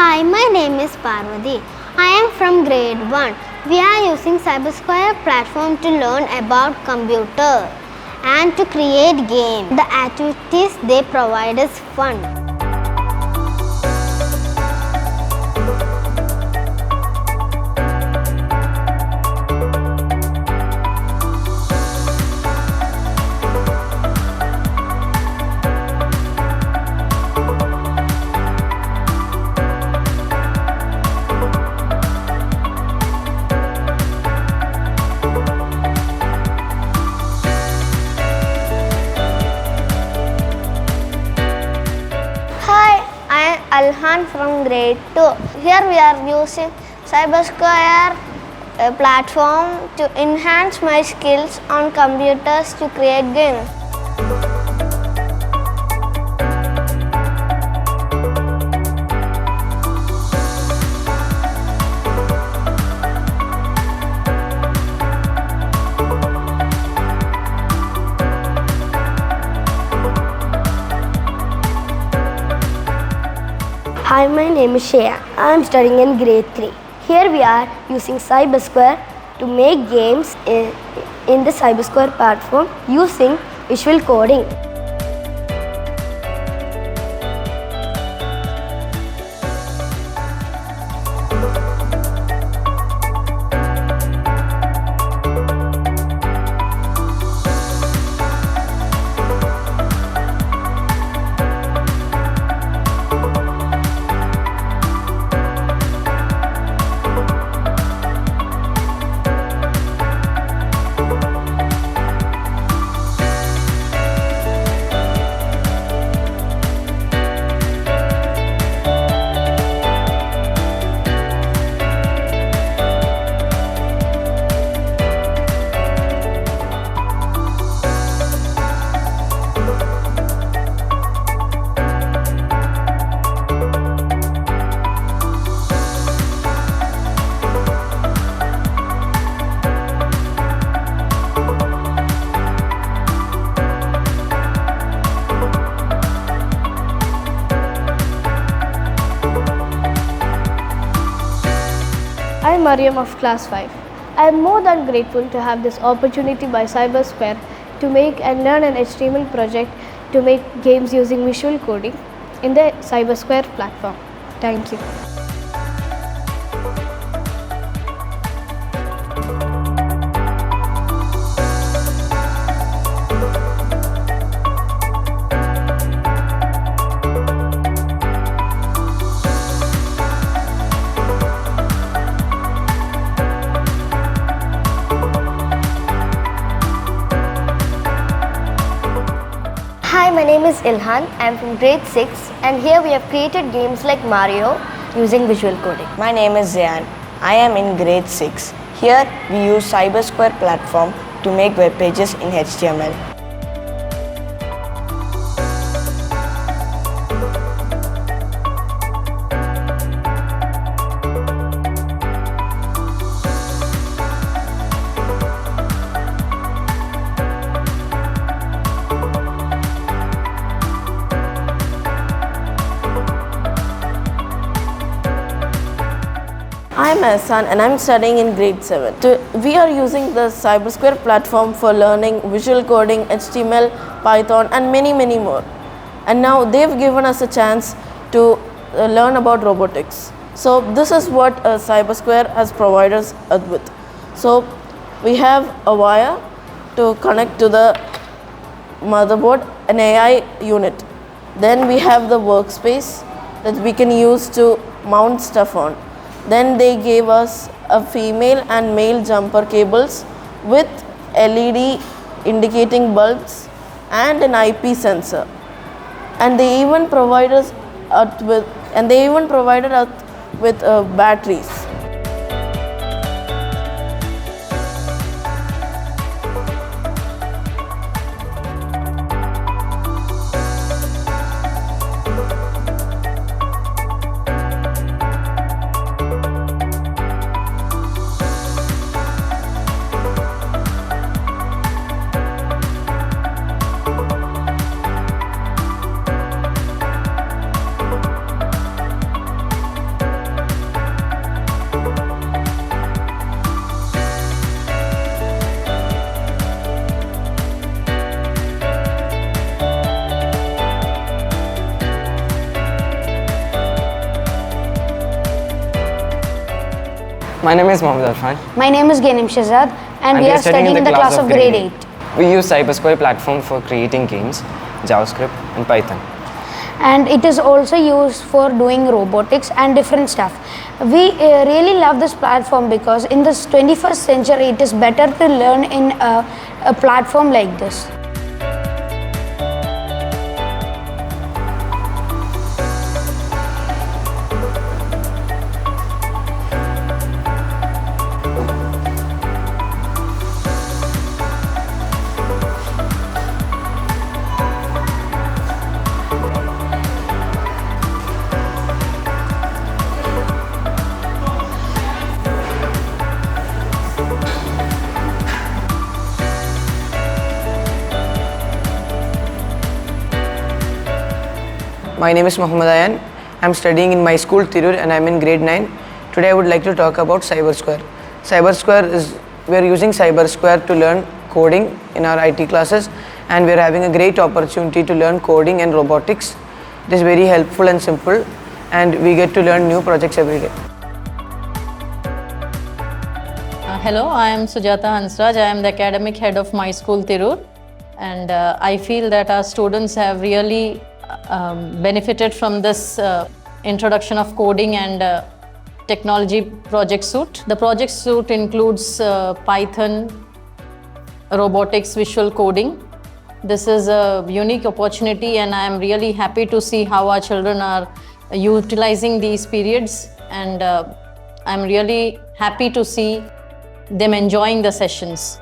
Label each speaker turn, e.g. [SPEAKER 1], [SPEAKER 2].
[SPEAKER 1] Hi, my name is Parvati. I am from grade 1. We are using CyberSquare platform to learn about computer and to create games. The activities they provide is fun.
[SPEAKER 2] Hi, I am Alhan from grade 2. Here we are using CyberSquare platform to enhance my skills on computers to create games.
[SPEAKER 3] Hi, my name is Shreya. I am studying in grade 3. Here we are using CyberSquare to make games in the CyberSquare platform using visual coding.
[SPEAKER 4] I am Mariam of class 5. I am more than grateful to have this opportunity by CyberSquare to make and learn an HTML project to make games using visual coding in the CyberSquare platform. Thank you.
[SPEAKER 3] Hi, my name is Ilhan. I am from grade 6 and here we have created games like Mario using visual coding.
[SPEAKER 5] My name is Zayan. I am in grade 6. Here we use CyberSquare platform to make web pages in HTML.
[SPEAKER 6] I am Ehsan and I am studying in grade 7. We are using the CyberSquare platform for learning visual coding, HTML, Python and many more. And now they've given us a chance to learn about robotics. So this is what CyberSquare has provided us with. So we have a wire to connect to the motherboard, an AI unit. Then we have the workspace that we can use to mount stuff on. Then they gave us a female and male jumper cables with LED indicating bulbs and an IP sensor. And they even provided us with batteries.
[SPEAKER 7] My name is Mohammed Arfan.
[SPEAKER 8] My name is Ghanem Shahzad and we are studying in the class of grade 8.
[SPEAKER 7] We use CyberSquare platform for creating games, JavaScript and Python.
[SPEAKER 8] And it is also used for doing robotics and different stuff. We really love this platform because in this 21st century it is better to learn in a platform like this.
[SPEAKER 5] My name is Muhammad Ayan. I am studying in My School Tirur and I am in grade 9. Today I would like to talk about CyberSquare. We are using CyberSquare to learn coding in our IT classes, and we are having a great opportunity to learn coding and robotics. It is very helpful and simple, and we get to learn new projects every day.
[SPEAKER 9] Hello, I am Sujata Hansraj. I am the academic head of My School Tirur, and I feel that our students have really benefited from this introduction of coding and technology project suite. The project suite includes Python, robotics, visual coding. This is a unique opportunity and I am really happy to see how our children are utilizing these periods, and I'm really happy to see them enjoying the sessions.